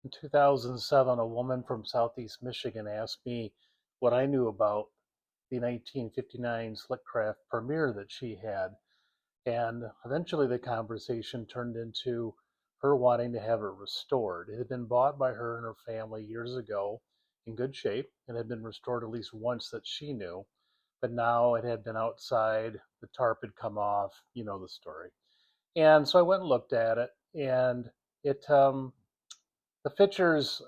In 2007, a woman from Southeast Michigan asked me what I knew about the 1959 SlickCraft premiere that she had. And eventually the conversation turned into her wanting to have it restored. It had been bought by her and her family years ago in good shape and had been restored at least once that she knew. But now it had been outside, the tarp had come off, you know the story. And so I went and looked at it, and it the pictures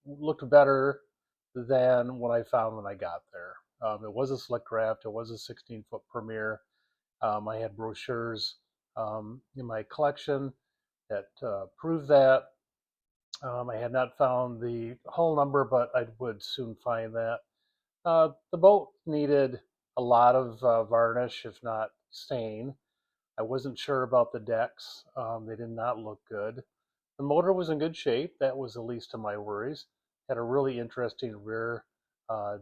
looked better than what I found when I got there. It was a SlickCraft. It was a 16-foot premiere. I had brochures in my collection that proved that. I had not found the whole number, but I would soon find that. The boat needed a lot of varnish, if not stain. I wasn't sure about the decks. They did not look good. The motor was in good shape. That was the least of my worries. Had a really interesting rear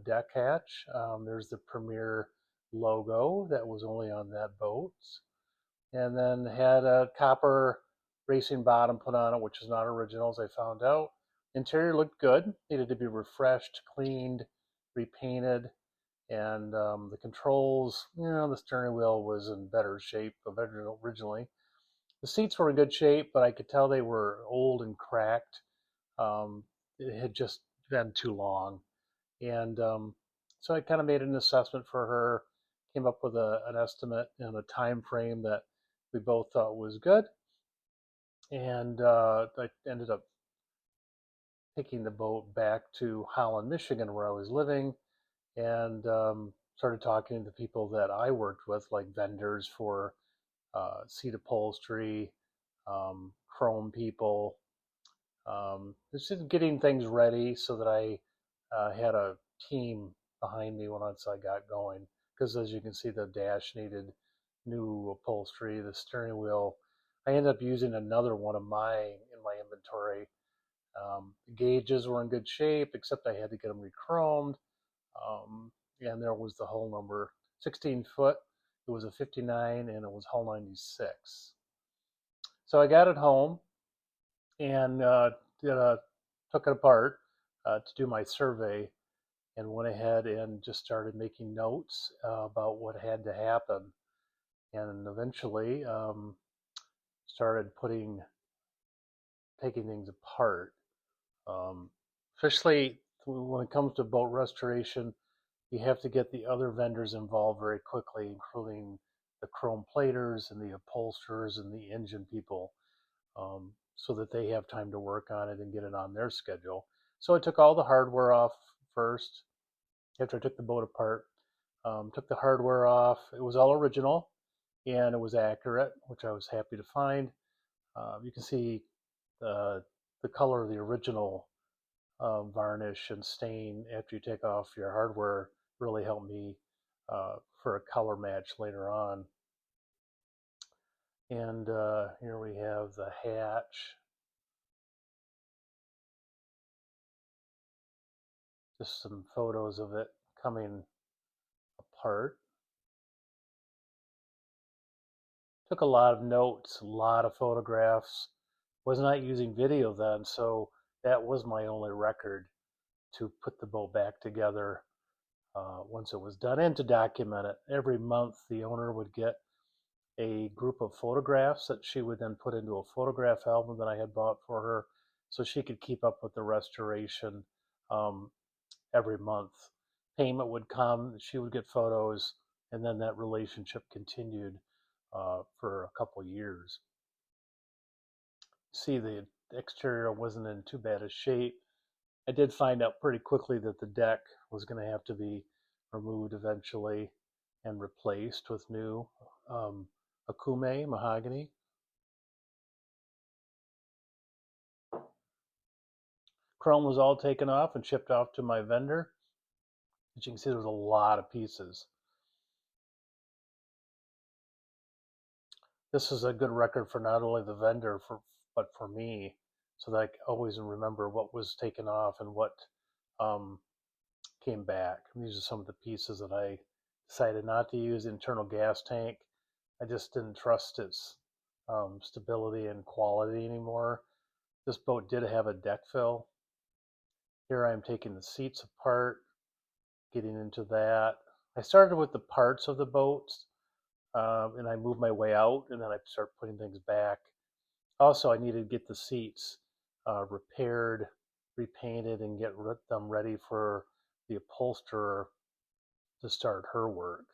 deck hatch. There's the Premier logo that was only on that boat. And then had a copper racing bottom put on it, which is not original, as I found out. Interior looked good. Needed to be refreshed, cleaned, repainted. And the controls, the steering wheel was in better shape originally. The seats were in good shape, but I could tell they were old and cracked. It had just been too long. And so I kind of made an assessment for her, came up with an estimate and a time frame that we both thought was good. And I ended up taking the boat back to Holland, Michigan, where I was living, and started talking to people that I worked with, like vendors for seat upholstery, chrome people, just getting things ready so that I had a team behind me once I got going. Because as you can see, the dash needed new upholstery, the steering wheel. I ended up using another one of mine in my inventory. The gauges were in good shape, except I had to get them re-chromed. Um, and there was the hull number, 16 foot. It was a 59 and it was hull 96. So I got it home and took it apart to do my survey and went ahead and just started making notes about what had to happen. And eventually started taking things apart. Um, Especially when it comes to boat restoration, you have to get the other vendors involved very quickly, including the chrome platers and the upholsterers and the engine people, so that they have time to work on it and get it on their schedule. So I took all the hardware off first after I took the boat apart. Took the hardware off. It was all original and it was accurate, which I was happy to find. You can see the color of the original varnish and stain after you take off your hardware really helped me for a color match later on. And here we have the hatch. Just some photos of it coming apart. Took a lot of notes, a lot of photographs. Was not using video then, so that was my only record to put the boat back together once it was done and to document it. Every month, the owner would get a group of photographs that she would then put into a photograph album that I had bought for her so she could keep up with the restoration um, every month. Payment would come, she would get photos, and then that relationship continued for a couple years. See, the exterior wasn't in too bad a shape. I did find out pretty quickly that the deck was going to have to be removed eventually and replaced with new akume mahogany. Chrome was all taken off and shipped off to my vendor. As you can see, there was a lot of pieces. This is a good record for not only the vendor, but for me, so that I always remember what was taken off and what um, came back. And these are some of the pieces that I decided not to use. Internal gas tank. I just didn't trust its stability and quality anymore. This boat did have a deck fill. Here I am taking the seats apart, getting into that. I started with the parts of the boats, and I moved my way out, and then I started putting things back. Also, I needed to get the seats repaired, repainted, and get them ready for the upholsterer to start her work.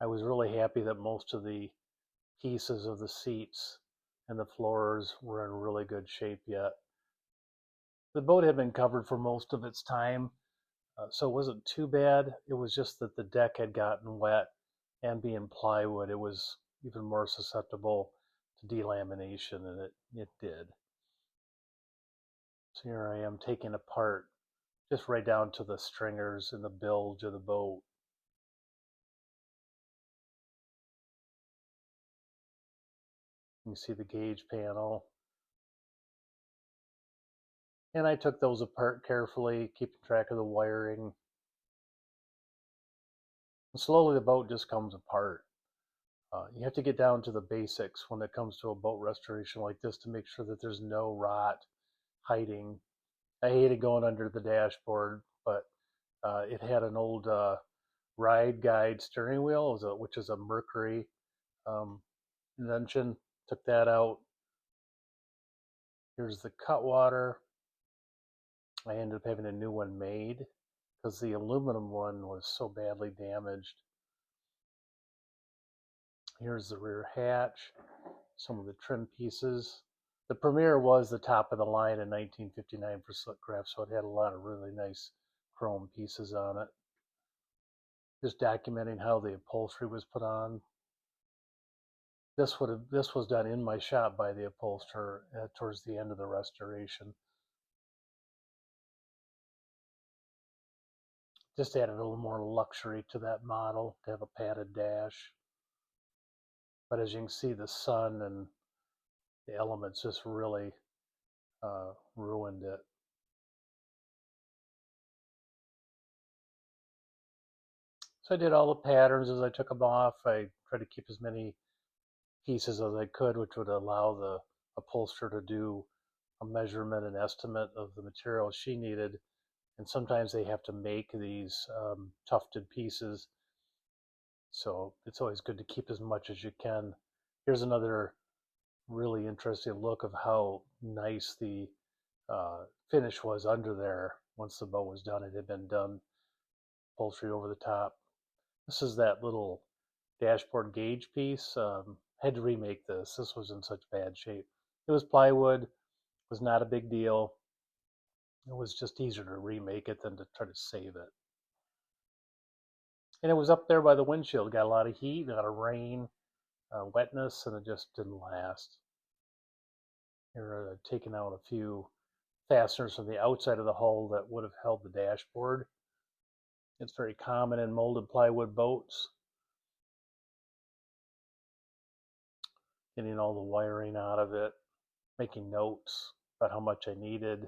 I was really happy that most of the pieces of the seats and the floors were in really good shape yet. The boat had been covered for most of its time, so it wasn't too bad. It was just that the deck had gotten wet, and being plywood, it was even more susceptible to delamination, and it did. So here I am taking apart just right down to the stringers and the bilge of the boat. You see the gauge panel. And I took those apart carefully, keeping track of the wiring. And slowly the boat just comes apart. You have to get down to the basics when it comes to a boat restoration like this to make sure that there's no rot hiding. I hated going under the dashboard, but it had an old ride guide steering wheel, which is a Mercury invention. Took that out. Here's the cutwater. I ended up having a new one made because the aluminum one was so badly damaged. Here's the rear hatch, some of the trim pieces. The Premier was the top of the line in 1959 for SlickCraft, so it had a lot of really nice chrome pieces on it. Just documenting how the upholstery was put on. This was done in my shop by the upholsterer towards the end of the restoration. Just added a little more luxury to that model to have a padded dash. But as you can see, the sun and the elements just really ruined it. So I did all the patterns as I took them off. I tried to keep as many pieces as I could, which would allow the upholsterer to do a measurement and estimate of the material she needed. And sometimes they have to make these tufted pieces. So it's always good to keep as much as you can. Here's another really interesting look of how nice the finish was under there. Once the boat was done, it had been done upholstery over the top. This is that little dashboard gauge piece. Had to remake this. This was in such bad shape. It was plywood. It was not a big deal. It was just easier to remake it than to try to save it. And it was up there by the windshield. Got a lot of heat, a lot of rain, wetness, and it just didn't last. Here, taking out a few fasteners from the outside of the hull that would have held the dashboard. It's very common in molded plywood boats. Getting all the wiring out of it, making notes about how much I needed.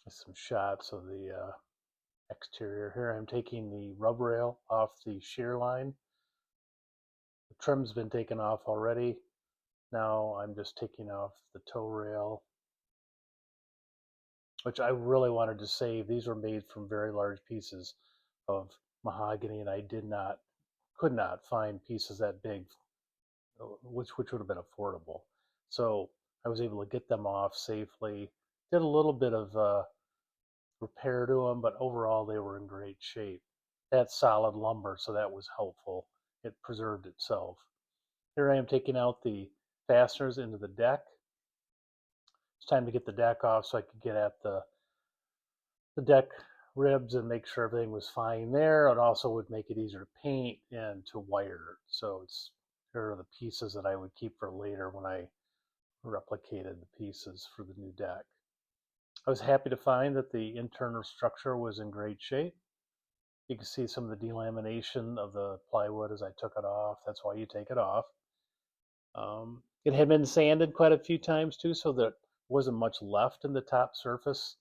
Some shots of the exterior. Here I'm taking the rub rail off the shear line. The trim's been taken off already. Now I'm just taking off the toe rail, which I really wanted to save. These were made from very large pieces of mahogany, and I could not find pieces that big, which would have been affordable. So I was able to get them off safely. Did a little bit of repair to them, but overall they were in great shape. That's solid lumber, so that was helpful. It preserved itself. Here I am taking out the fasteners into the deck. It's time to get the deck off so I could get at the deck ribs and make sure everything was fine there. It also would make it easier to paint and to wire. So here are the pieces that I would keep for later when I replicated the pieces for the new deck. I was happy to find that the internal structure was in great shape. You can see some of the delamination of the plywood as I took it off. That's why you take it off. It had been sanded quite a few times too, so there wasn't much left in the top surface,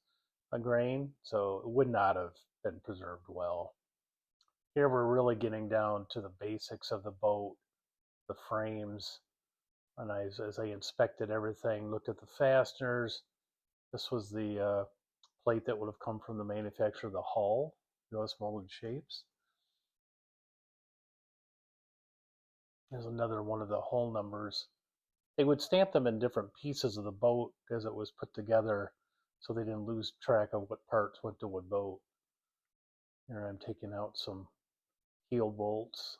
a grain, so it would not have been preserved well. Here we're really getting down to the basics of the boat, the frames, and as I inspected everything, looked at the fasteners. This was the plate that would have come from the manufacturer of the hull, U.S. molded shapes. There's another one of the hull numbers. They would stamp them in different pieces of the boat as it was put together, so they didn't lose track of what parts went to what boat. Here I'm taking out some heel bolts.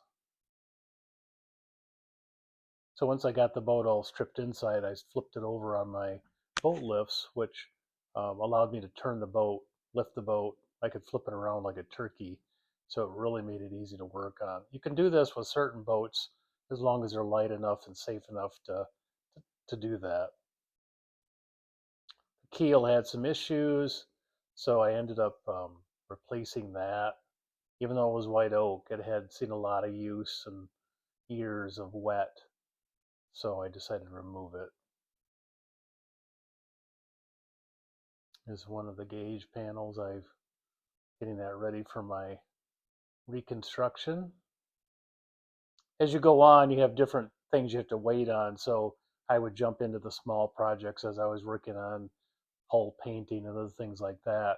So once I got the boat all stripped inside, I flipped it over on my boat lifts, which allowed me to turn the boat, lift the boat. I could flip it around like a turkey, so it really made it easy to work on. You can do this with certain boats as long as they're light enough and safe enough to do that. The keel had some issues, so I ended up replacing that. Even though it was white oak, it had seen a lot of use and years of wet, so I decided to remove it. Is one of the gauge panels. I'm getting that ready for my reconstruction. As you go on, you have different things you have to wait on, so I would jump into the small projects as I was working on hull painting and other things like that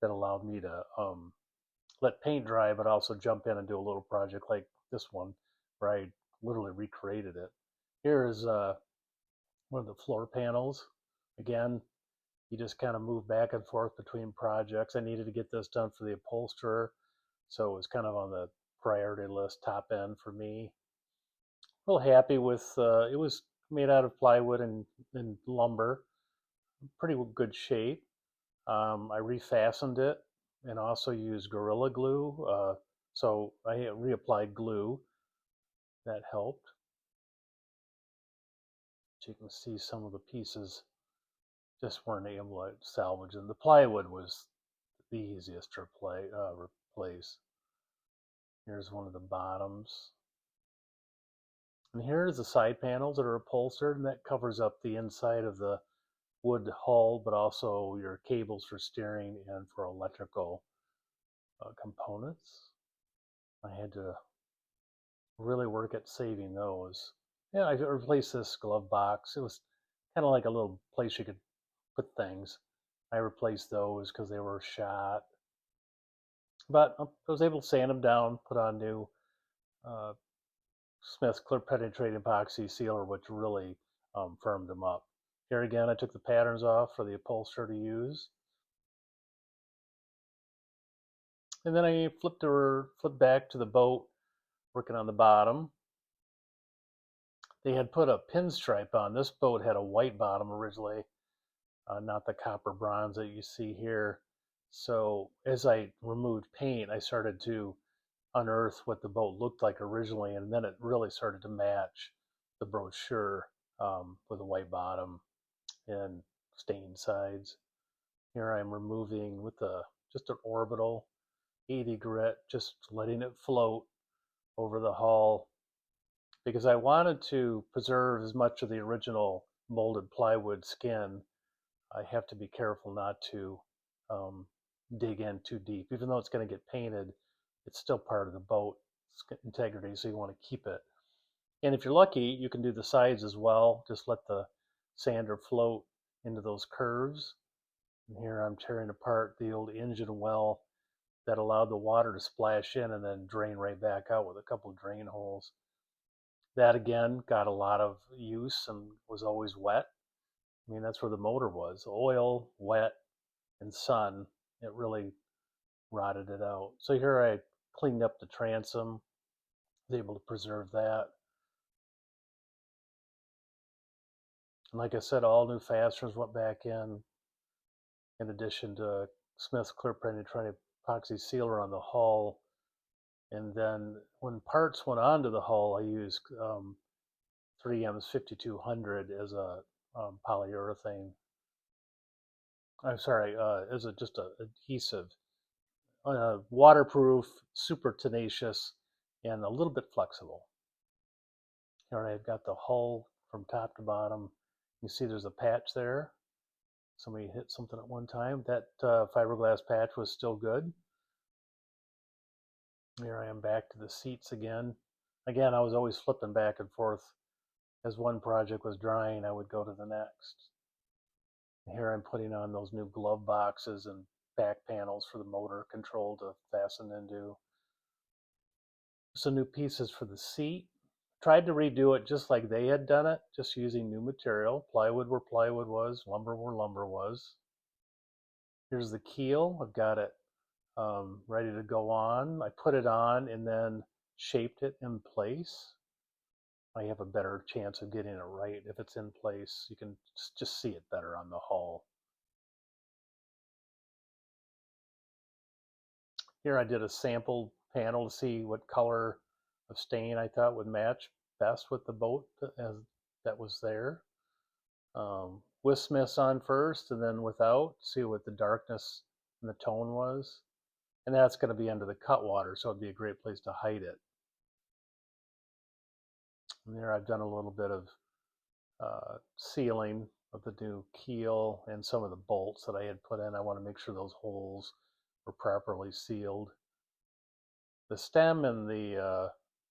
that allowed me to let paint dry, but also jump in and do a little project like this one where I literally recreated it. Here is one of the floor panels. Again, you just kind of move back and forth between projects. I needed to get this done for the upholsterer, so it was kind of on the priority list, top end for me. Real happy with it. Was made out of plywood and lumber, pretty good shape. I refastened it and also used Gorilla Glue. So I reapplied glue. That helped. So you can see some of the pieces just weren't able to salvage, and the plywood was the easiest to replace. Here's one of the bottoms. And here's the side panels that are upholstered, and that covers up the inside of the wood hull, but also your cables for steering and for electrical components. I had to really work at saving those. Yeah, I replaced this glove box. It was kind of like a little place you could put things. I replaced those because they were shot. But I was able to sand them down, put on new uh, Smith clear penetrating epoxy sealer, which really firmed them up. Here again, I took the patterns off for the upholsterer to use. And then I flipped back to the boat, working on the bottom. They had put a pinstripe on. This boat had a white bottom originally, not the copper bronze that you see here. So as I removed paint, I started to unearth what the boat looked like originally, and then it really started to match the brochure with a white bottom and stained sides. Here I'm removing with just an orbital 80 grit, just letting it float over the hull because I wanted to preserve as much of the original molded plywood skin. I have to be careful not to um, dig in too deep. Even though it's going to get painted, it's still part of the boat integrity, so you want to keep it. And if you're lucky, you can do the sides as well. Just let the sander float into those curves. And here I'm tearing apart the old engine well that allowed the water to splash in and then drain right back out with a couple of drain holes. That again got a lot of use and was always wet. I mean, that's where the motor was. Oil, wet, and sun. It really rotted it out. So here I cleaned up the transom, was able to preserve that. And like I said, all new fasteners went back in addition to Smith's clear penetrating epoxy sealer on the hull. And then when parts went onto the hull, I used 3M's 5200 as a polyurethane. I'm sorry, as just a adhesive, waterproof, super tenacious, and a little bit flexible. Here I've got the hull from top to bottom. You see there's a patch there. Somebody hit something at one time. That fiberglass patch was still good. Here I am back to the seats again. Again, I was always flipping back and forth. As one project was drying, I would go to the next. Here I'm putting on those new glove boxes and back panels for the motor control to fasten into. Some new pieces for the seat. Tried to redo it just like they had done it, just using new material. Plywood where plywood was, lumber where lumber was. Here's the keel. I've got it ready to go on. I put it on and then shaped it in place. I have a better chance of getting it right if it's in place. You can just see it better on the hull. Here I did a sample panel to see what color of stain I thought would match best with the boat that was there. With Smiths on first and then without, see what the darkness and the tone was. And that's going to be under the cutwater, so it'd be a great place to hide it. And there I've done a little bit of sealing of the new keel and some of the bolts that I had put in. I want to make sure those holes were properly sealed. The stem and the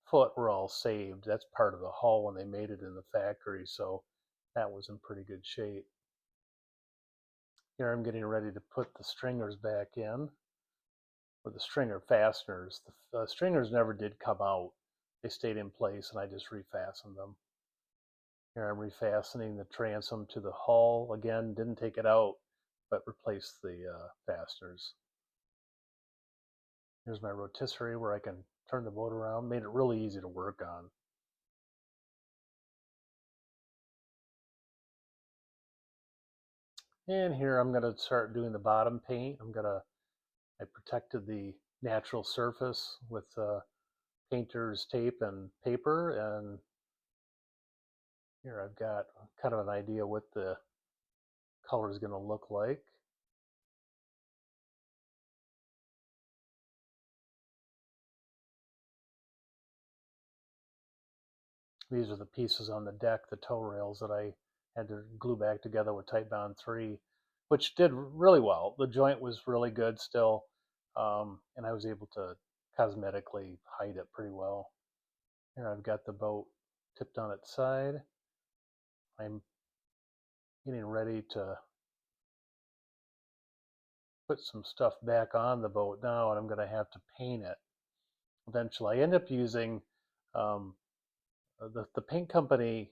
foot were all saved. That's part of the hull when they made it in the factory, so that was in pretty good shape. Here I'm getting ready to put the stringers back in, or the stringer fasteners. The stringers never did come out. They stayed in place and I just refastened them. Here I'm refastening the transom to the hull. Again, didn't take it out, but replaced the fasteners. Here's my rotisserie where I can turn the boat around. Made it really easy to work on. And here I'm going to start doing the bottom paint. I protected the natural surface with painter's tape and paper, and here I've got kind of an idea what the color is going to look like. These are the pieces on the deck, the tow rails that I had to glue back together with Titebond 3, which did really well. The joint was really good still, and I was able to cosmetically hide it pretty well. Here I've got the boat tipped on its side. I'm getting ready to put some stuff back on the boat now, and I'm going to have to paint it eventually. I end up using um, the paint company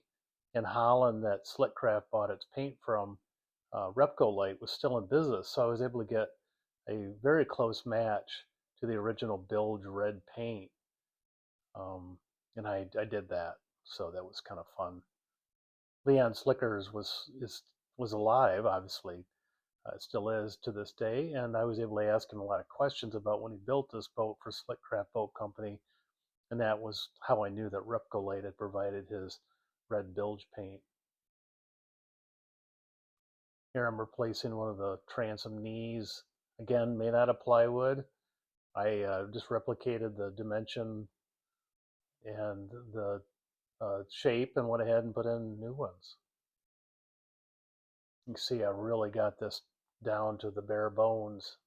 in Holland that SlickCraft bought its paint from. Repco Light was still in business, so I was able to get a very close match to the original bilge red paint, and I did that, so that was kind of fun. Leon Slickers was alive, obviously, still is to this day, and I was able to ask him a lot of questions about when he built this boat for SlickCraft Boat Company, and that was how I knew that Repco Light had provided his red bilge paint. Here I'm replacing one of the transom knees, again made out of plywood. I just replicated the dimension and the shape and went ahead and put in new ones. You can see I really got this down to the bare bones.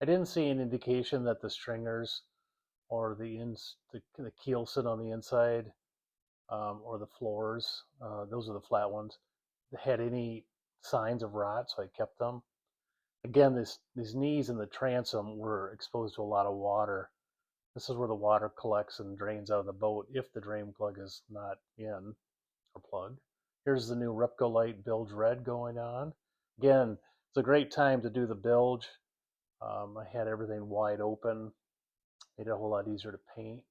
I didn't see an indication that the stringers or the keel sit on the inside, or the floors. Those are the flat ones. They had any signs of rot, so I kept them. Again, these knees in the transom were exposed to a lot of water. This is where the water collects and drains out of the boat if the drain plug is not in or plugged. Here's the new Repco Light bilge red going on. Again, it's a great time to do the bilge. I had everything wide open, made it a whole lot easier to paint.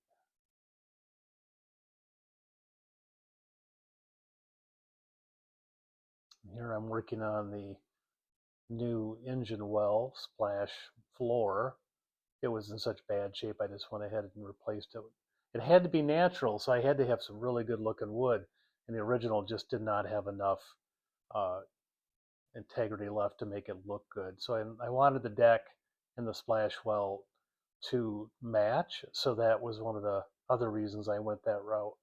Here I'm working on the new engine well splash floor. It was in such bad shape, I just went ahead and replaced it. It had to be natural, so I had to have some really good looking wood, and the original just did not have enough uh, integrity left to make it look good. So I wanted the deck and the splash well to match, so that was one of the other reasons I went that route.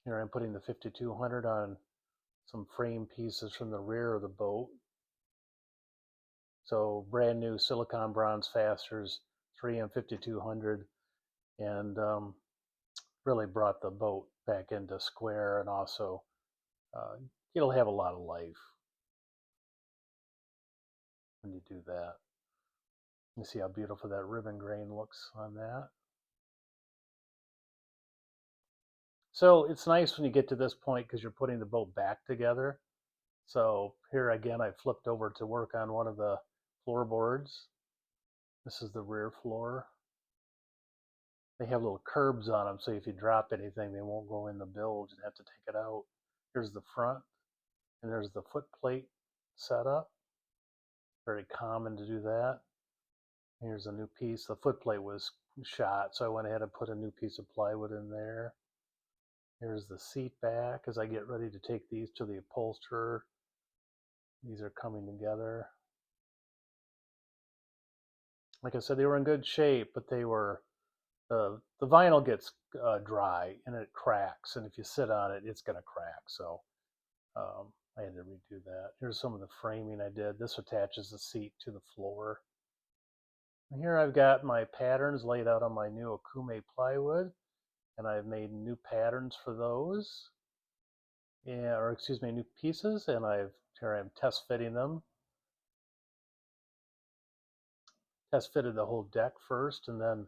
Here I'm putting the 5200 on some frame pieces from the rear of the boat. So brand new silicon bronze fasteners, 3M 5200, and really brought the boat back into square, and also uh, it'll have a lot of life when you do that. You see how beautiful that ribbon grain looks on that. So it's nice when you get to this point because you're putting the boat back together. So here again, I flipped over to work on one of the floorboards. This is the rear floor. They have little curbs on them, so if you drop anything, they won't go in the bilge and have to take it out. Here's the front, and there's the foot plate setup. Very common to do that. Here's a new piece. The foot plate was shot, so I went ahead and put a new piece of plywood in there. Here's the seat back as I get ready to take these to the upholsterer. These are coming together. Like I said, they were in good shape, but they were the vinyl gets dry and it cracks, and if you sit on it, it's going to crack. So I had to redo that. Here's some of the framing I did. This attaches the seat to the floor. And here I've got my patterns laid out on my new Akume plywood, and I've made new patterns for those. Yeah, or excuse me, new pieces, and here I'm test fitting them. Test fitted the whole deck first, and then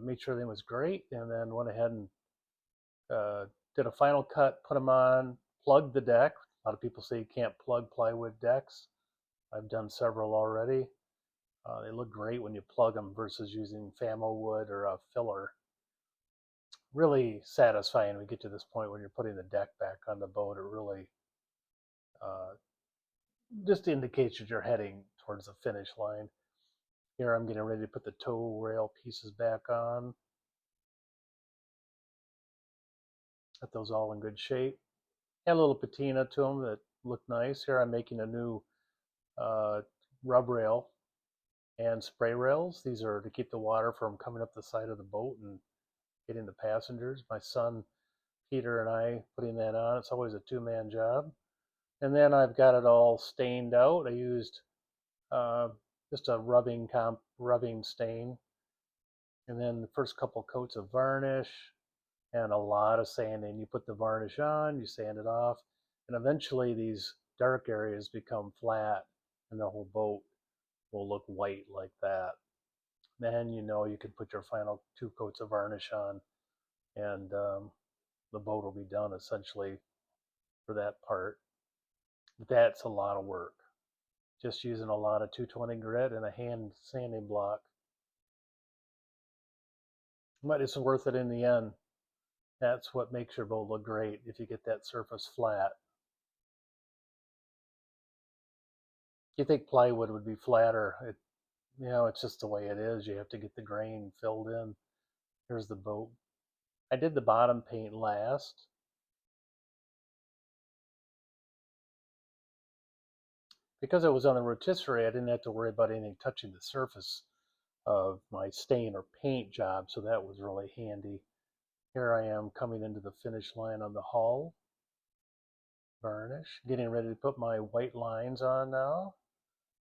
made sure everything was great, and then went ahead and did a final cut, put them on, plugged the deck. A lot of people say you can't plug plywood decks. I've done several already. They look great when you plug them versus using Famo wood or a filler. Really satisfying when we get to this point when you're putting the deck back on the boat. It really just indicates that you're heading towards the finish line. Here I'm getting ready to put the tow rail pieces back on. Got those all in good shape. Had a little patina to them that looked nice. Here I'm making a new rub rail and spray rails. These are to keep the water from coming up the side of the boat and hitting the passengers. My son Peter and I putting that on. It's always a two-man job. And then I've got it all stained out. I used just a rubbing stain, and then the first couple coats of varnish and a lot of sanding. You put the varnish on, you sand it off, and eventually these dark areas become flat, and the whole boat will look white like that. Then you know you can put your final 2 coats of varnish on, and the boat will be done essentially for that part. But that's a lot of work. Just using a lot of 220 grit and a hand sanding block. But it's worth it in the end. That's what makes your boat look great, if you get that surface flat. You think plywood would be flatter. It's just the way it is. You have to get the grain filled in. Here's the boat. I did the bottom paint last. Because it was on the rotisserie, I didn't have to worry about anything touching the surface of my stain or paint job, so that was really handy. Here I am coming into the finish line on the hull. Varnish. Getting ready to put my white lines on now.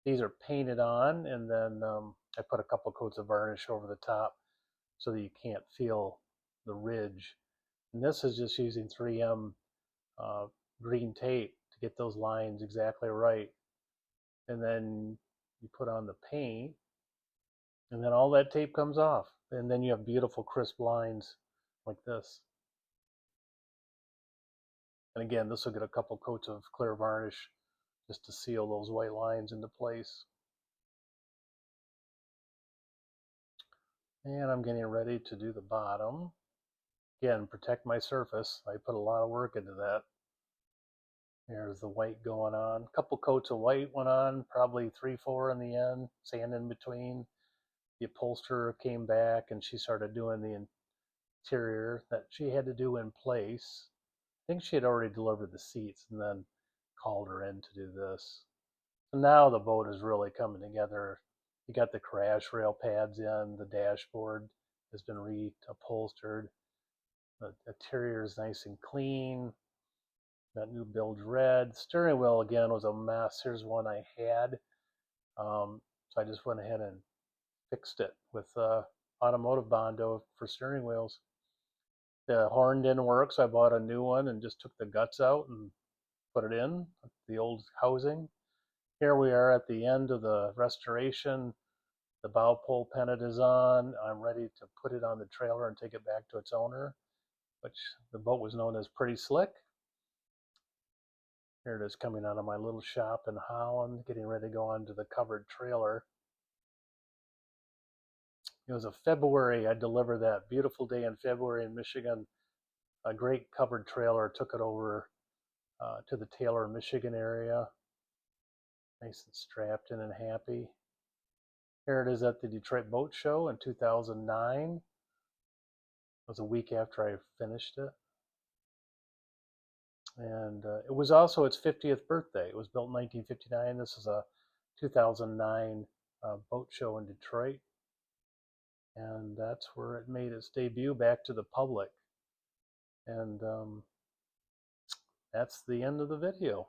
These are painted on, and then I put a couple coats of varnish over the top so that you can't feel the ridge. And this is just using 3M green tape to get those lines exactly right. And then you put on the paint, and then all that tape comes off, and then you have beautiful crisp lines like this. And again, this will get a couple coats of clear varnish just to seal those white lines into place. And I'm getting ready to do the bottom. Again, protect my surface. I put a lot of work into that. There's the white going on. A couple coats of white went on, probably 3, 4 in the end, sand in between. The upholsterer came back and she started doing the interior that she had to do in place. I think she had already delivered the seats and then called her in to do this. So now the boat is really coming together. You got the crash rail pads in, the dashboard has been reupholstered. The interior is nice and clean. That new bilge red. Steering wheel again was a mess. Here's one I had. So I just went ahead and fixed it with automotive Bondo for steering wheels. The horn didn't work, so I bought a new one and just took the guts out and put it in the old housing. Here we are at the end of the restoration. The bow pole pennant is on. I'm ready to put it on the trailer and take it back to its owner, which the boat was known as Pretty Slick. Here it is coming out of my little shop in Holland, getting ready to go onto the covered trailer. It was a February. I delivered that beautiful day in February in Michigan. A great covered trailer. Took it over to the Taylor, Michigan area. Nice and strapped in and happy. Here it is at the Detroit Boat Show in 2009. It was a week after I finished it. And it was also its 50th birthday. It was built in 1959. This is a 2009 boat show in Detroit. And that's where it made its debut back to the public. And that's the end of the video.